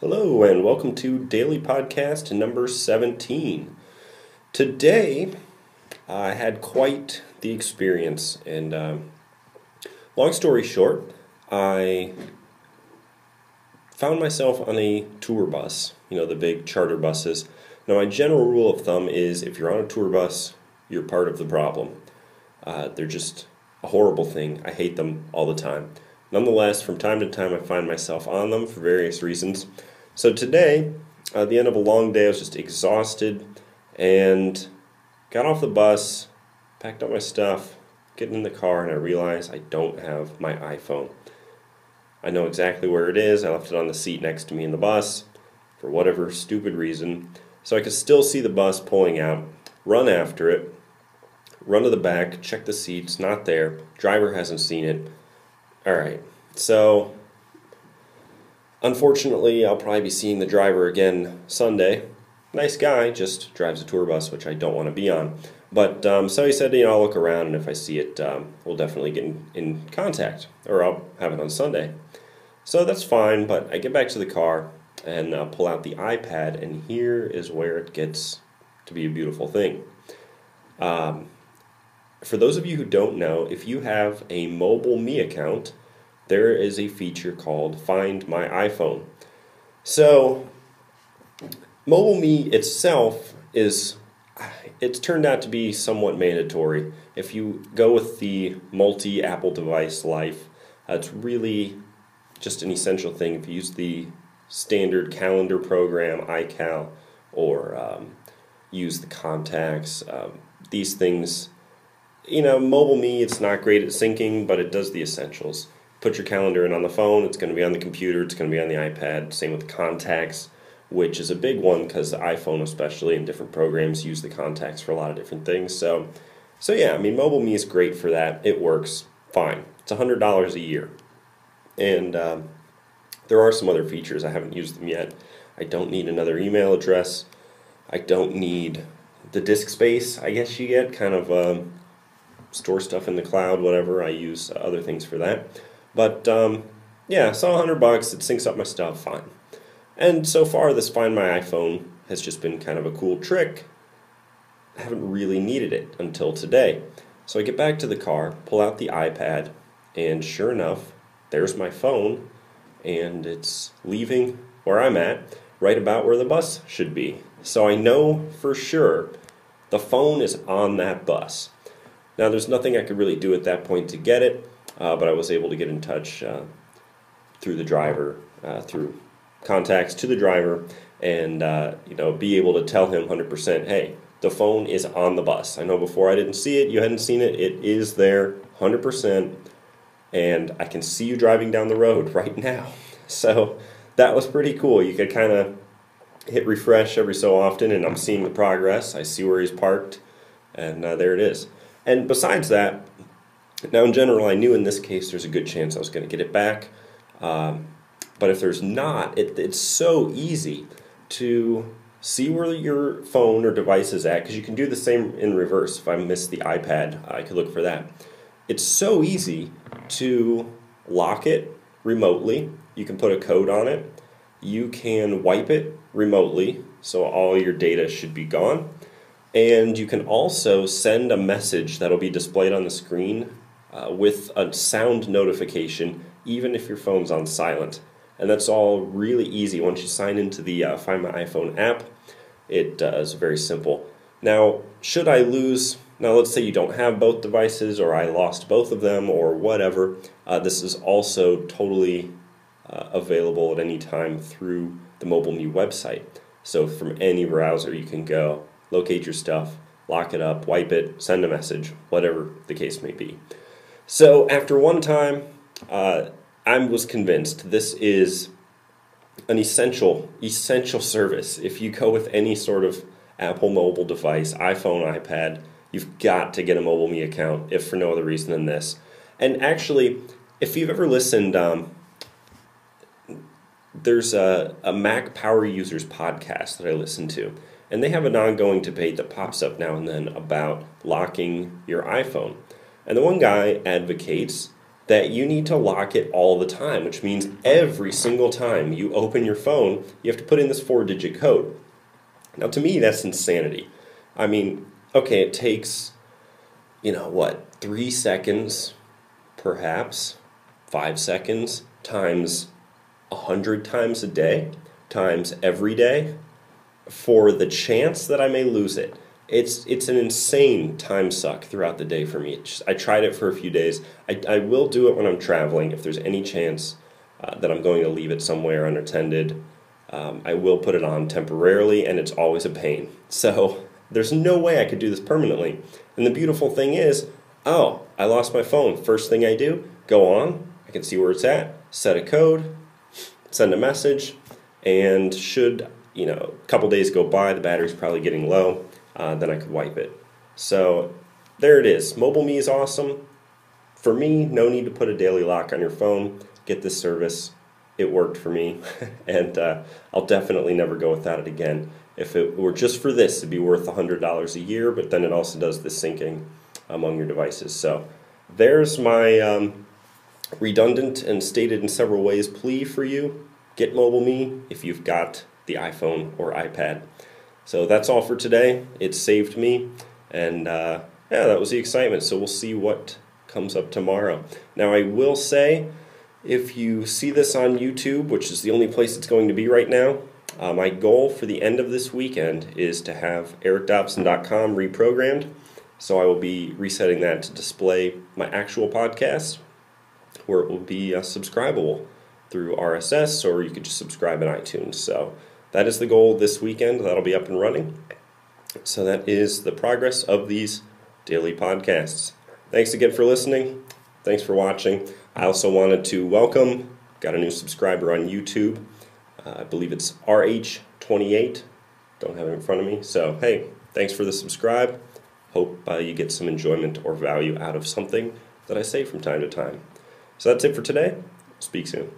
Hello and welcome to Daily Podcast number 17. Today I had quite the experience and long story short, I found myself on a tour bus, the big charter buses. Now my general rule of thumb is if you're on a tour bus, you're part of the problem. They're just a horrible thing. I hate them all the time. Nonetheless, from time to time I find myself on them for various reasons. So today, at the end of a long day, I was just exhausted and got off the bus, packed up my stuff, getting in the car, and I realized I don't have my iPhone. I know exactly where it is. I left it on the seat next to me in the bus for whatever stupid reason. So I could still see the bus pulling out, run after it, run to the back, check the seats, not there. Driver hasn't seen it. Alright, so unfortunately I'll probably be seeing the driver again Sunday. Nice guy, just drives a tour bus, which I don't want to be on. But so he said, I'll look around, and if I see it, we'll definitely get in contact, or I'll have it on Sunday. So that's fine, but I get back to the car and pull out the iPad, and here is where it gets to be a beautiful thing. For those of you who don't know, if you have a MobileMe account, there is a feature called Find My iPhone. So, MobileMe itself it's turned out to be somewhat mandatory. If you go with the multi-Apple device life, it's really just an essential thing. If you use the standard calendar program, iCal, or use the contacts, these things, MobileMe, it's not great at syncing, but it does the essentials. Put your calendar in on the phone, it's going to be on the computer, it's going to be on the iPad. Same with contacts, which is a big one because the iPhone especially and different programs use the contacts for a lot of different things. So yeah, MobileMe is great for that. It works fine. It's $100 a year. And there are some other features. I haven't used them yet. I don't need another email address. I don't need the disk space, I guess you get, kind of store stuff in the cloud, whatever. I use other things for that. But yeah, so $100, it syncs up my stuff, fine. And so far, this Find My iPhone has just been kind of a cool trick. I haven't really needed it until today. So I get back to the car, pull out the iPad, and sure enough, there's my phone, and it's leaving where I'm at, right about where the bus should be. So I know for sure the phone is on that bus. Now, there's nothing I could really do at that point to get it, but I was able to get in touch through the driver, through contacts to the driver, and be able to tell him 100%, hey, the phone is on the bus. I know before I didn't see it, you hadn't seen it, it is there 100%, and I can see you driving down the road right now. So that was pretty cool. You could kind of hit refresh every so often, and I'm seeing the progress. I see where he's parked, and there it is. And besides that, now in general, I knew in this case there's a good chance I was going to get it back. But if there's not, it's so easy to see where your phone or device is at, because you can do the same in reverse. If I miss the iPad, I could look for that. It's so easy to lock it remotely. You can put a code on it. You can wipe it remotely, so all your data should be gone. And you can also send a message that'll be displayed on the screen with a sound notification, even if your phone's on silent. And that's all really easy. Once you sign into the Find My iPhone app, it is very simple. Now, should I lose, now let's say you don't have both devices, or I lost both of them, or whatever, this is also totally available at any time through the MobileMe website. So from any browser you can go, locate your stuff, lock it up, wipe it, send a message, whatever the case may be. So after one time, I was convinced this is an essential service. If you go with any sort of Apple mobile device, iPhone, iPad, you've got to get a MobileMe account, if for no other reason than this. And actually, if you've ever listened, there's a Mac Power Users podcast that I listen to, and they have an ongoing debate that pops up now and then about locking your iPhone. And the one guy advocates that you need to lock it all the time, which means every single time you open your phone, you have to put in this 4-digit code. Now, to me, that's insanity. I mean, okay, it takes, 3 seconds, perhaps, 5 seconds, times 100 times a day, times every day, for the chance that I may lose it. It's an insane time suck throughout the day for me. I tried it for a few days. I will do it when I'm traveling. If there's any chance that I'm going to leave it somewhere unattended, I will put it on temporarily, and it's always a pain. So there's no way I could do this permanently. And the beautiful thing is, oh, I lost my phone. First thing I do, go on, I can see where it's at, set a code, send a message, and should, a couple days go by, the battery's probably getting low, then I could wipe it. So there it is. MobileMe is awesome. For me, no need to put a daily lock on your phone. Get this service. It worked for me, and I'll definitely never go without it again. If it were just for this, it'd be worth $100 a year, but then it also does the syncing among your devices. So there's my redundant and stated in several ways plea for you. Get MobileMe if you've got the iPhone or iPad. So that's all for today. It saved me, and yeah, that was the excitement. So we'll see what comes up tomorrow. Now, I will say, if you see this on YouTube, which is the only place it's going to be right now, my goal for the end of this weekend is to have ericdobson.com reprogrammed. So I will be resetting that to display my actual podcast, where it will be subscribable through RSS, or you could just subscribe in iTunes. So that is the goal this weekend. That'll be up and running. So that is the progress of these daily podcasts. Thanks again for listening. Thanks for watching. I also wanted to welcome, got a new subscriber on YouTube. I believe it's RH28. Don't have it in front of me. So, hey, thanks for the subscribe. Hope you get some enjoyment or value out of something that I say from time to time. So that's it for today. Speak soon.